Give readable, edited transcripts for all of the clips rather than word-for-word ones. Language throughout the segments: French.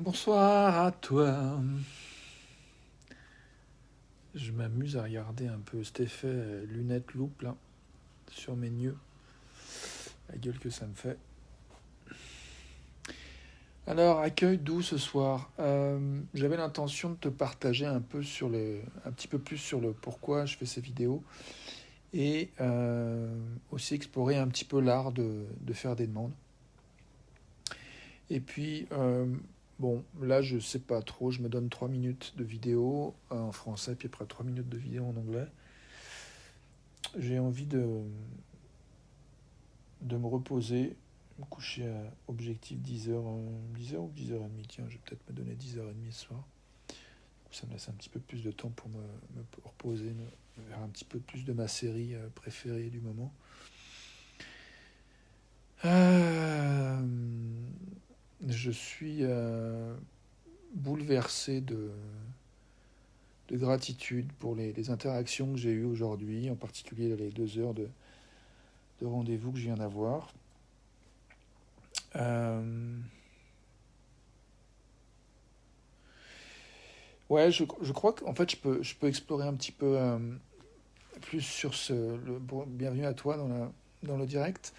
Bonsoir à toi. Je m'amuse à regarder un peu cet effet lunette loupe là sur mes yeux. La gueule que ça me fait. Alors, accueil doux ce soir. J'avais l'intention de te partager un petit peu plus sur le pourquoi je fais ces vidéos et aussi explorer un petit peu l'art de faire des demandes. Et puis, bon, là je sais pas trop, je me donne 3 minutes de vidéo en français, puis après 3 minutes de vidéo en anglais. J'ai envie de me reposer, me coucher à objectif 10h, 10h ou 10h30. Tiens, je vais peut-être me donner 10h30 ce soir. Ça me laisse un petit peu plus de temps pour me reposer, me faire un petit peu plus de ma série préférée du moment. Euh, je suis bouleversé de gratitude pour les interactions que j'ai eues aujourd'hui, en particulier les 2 heures de rendez-vous que je viens d'avoir. Euh, Ouais, je crois qu'en fait, je peux explorer un petit peu plus sur bon, bienvenue à toi dans le direct.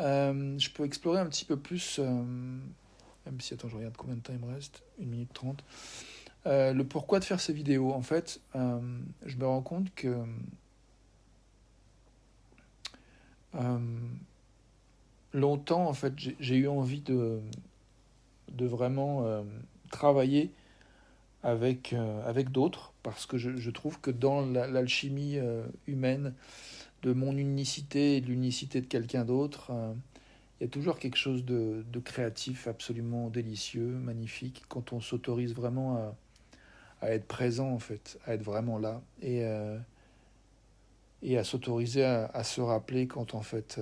Je peux explorer un petit peu plus, même si, attends, je regarde combien de temps il me reste, 1 minute 30. Le pourquoi de faire ces vidéos. En fait, je me rends compte que euh, longtemps, en fait, j'ai eu envie de vraiment travailler avec d'autres, parce que je trouve que dans l'alchimie humaine, de mon unicité et de l'unicité de quelqu'un d'autre, il y a toujours quelque chose de créatif, absolument délicieux, magnifique, quand on s'autorise vraiment à être présent, en fait, à être vraiment là, et à s'autoriser à se rappeler quand, en fait,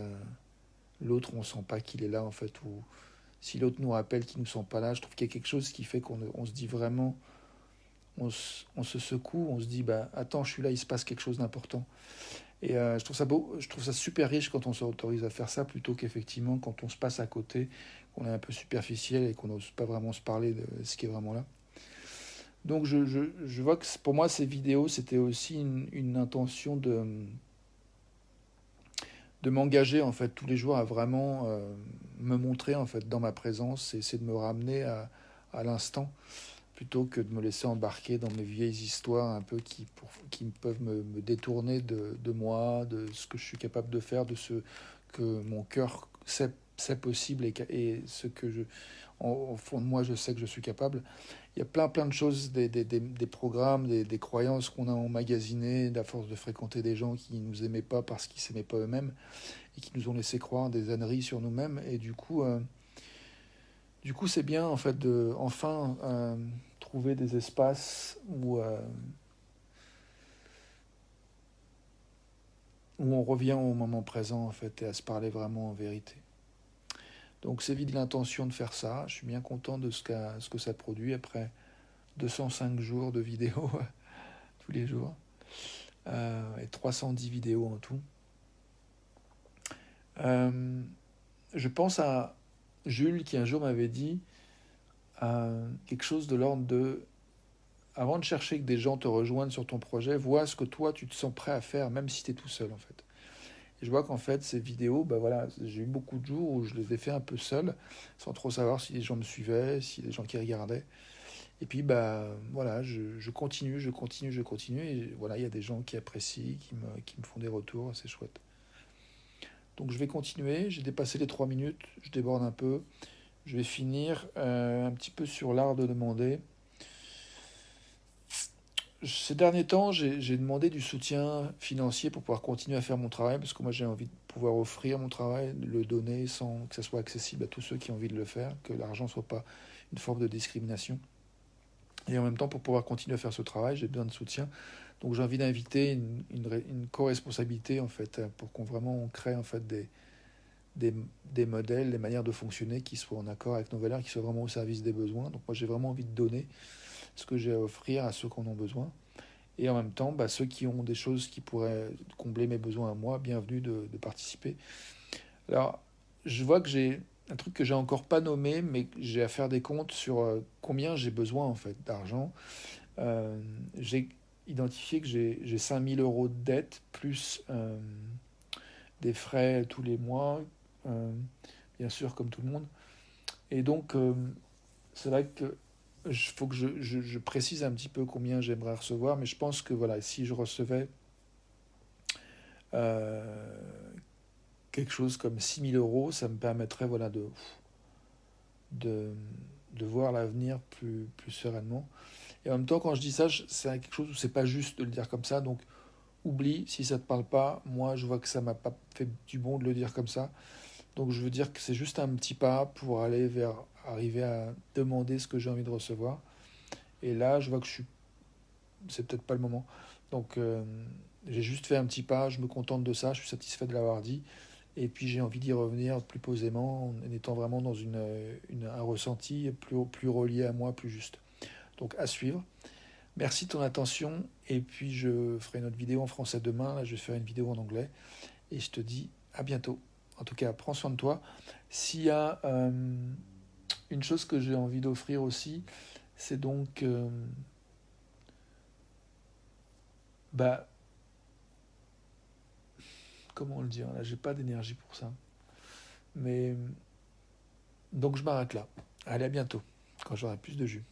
l'autre, on sent pas qu'il est là, en fait, ou si l'autre nous rappelle qu'il ne sont pas là. Je trouve qu'il y a quelque chose qui fait qu'on se dit vraiment, on se secoue, on se dit, bah, attends, je suis là, il se passe quelque chose d'important. Et je trouve ça beau, je trouve ça super riche quand on s'autorise à faire ça, plutôt qu'effectivement quand on se passe à côté, qu'on est un peu superficiel et qu'on n'ose pas vraiment se parler de ce qui est vraiment là. Donc je vois que pour moi ces vidéos c'était aussi une intention de m'engager en fait tous les jours à vraiment me montrer en fait dans ma présence et essayer de me ramener à l'instant plutôt que de me laisser embarquer dans mes vieilles histoires un peu qui peuvent me détourner de moi, de ce que je suis capable de faire, de ce que mon cœur sait possible et ce que au fond de moi, je sais que je suis capable. Il y a plein de choses, des programmes, des croyances qu'on a emmagasinées à force de fréquenter des gens qui ne nous aimaient pas parce qu'ils ne s'aimaient pas eux-mêmes et qui nous ont laissé croire des âneries sur nous-mêmes. Et du coup, c'est bien en fait de enfin trouver des espaces où on revient au moment présent en fait et à se parler vraiment en vérité. Donc c'est vite l'intention de faire ça. Je suis bien content de ce que ça produit après 205 jours de vidéos tous les jours et 310 vidéos en tout. Euh, je pense à Jules qui un jour m'avait dit quelque chose de l'ordre de avant de chercher que des gens te rejoignent sur ton projet, vois ce que toi tu te sens prêt à faire, même si tu es tout seul en fait. Et je vois qu'en fait ces vidéos, bah voilà, j'ai eu beaucoup de jours où je les ai fait un peu seul, sans trop savoir si les gens me suivaient, si les gens qui regardaient. Et puis bah voilà, je continue, je continue, et voilà, il y a des gens qui apprécient, qui me font des retours, c'est chouette. Donc je vais continuer, j'ai dépassé les 3 minutes, je déborde un peu. Je vais finir un petit peu sur l'art de demander. Ces derniers temps, j'ai demandé du soutien financier pour pouvoir continuer à faire mon travail, parce que moi j'ai envie de pouvoir offrir mon travail, de le donner sans que ça soit accessible à tous ceux qui ont envie de le faire, que l'argent ne soit pas une forme de discrimination. Et en même temps, pour pouvoir continuer à faire ce travail, j'ai besoin de soutien. Donc j'ai envie d'inviter une co-responsabilité en fait, pour qu'on vraiment on crée en fait des, des modèles, des manières de fonctionner qui soient en accord avec nos valeurs, qui soient vraiment au service des besoins. Donc moi j'ai vraiment envie de donner ce que j'ai à offrir à ceux qui en ont besoin. Et en même temps, bah, ceux qui ont des choses qui pourraient combler mes besoins à moi, bienvenue de participer. Alors, je vois que j'ai un truc que j'ai encore pas nommé, mais j'ai à faire des comptes sur combien j'ai besoin en fait d'argent. J'ai identifié que j'ai 5 000 € de dette, plus des frais tous les mois, euh, bien sûr, comme tout le monde. Et donc, c'est vrai que faut que je précise un petit peu combien j'aimerais recevoir, mais je pense que voilà, si je recevais euh, quelque chose comme 6 000 €, ça me permettrait voilà, de, de voir l'avenir plus sereinement. Et en même temps, quand je dis ça, c'est quelque chose où c'est pas juste de le dire comme ça, donc oublie si ça te parle pas. Moi, je vois que ça m'a pas fait du bon de le dire comme ça. Donc je veux dire que c'est juste un petit pas pour aller vers arriver à demander ce que j'ai envie de recevoir. Et là, je vois que c'est peut-être pas le moment. Donc j'ai juste fait un petit pas, je me contente de ça, je suis satisfait de l'avoir dit. Et puis j'ai envie d'y revenir plus posément, en étant vraiment dans un ressenti plus relié à moi, plus juste. Donc à suivre. Merci de ton attention. Et puis je ferai une autre vidéo en français demain. Là, je vais faire une vidéo en anglais. Et je te dis à bientôt. En tout cas, prends soin de toi. S'il y a une chose que j'ai envie d'offrir aussi, c'est donc bah, comment le dire, là j'ai pas d'énergie pour ça. Mais donc je m'arrête là. Allez, à bientôt, quand j'aurai plus de jus.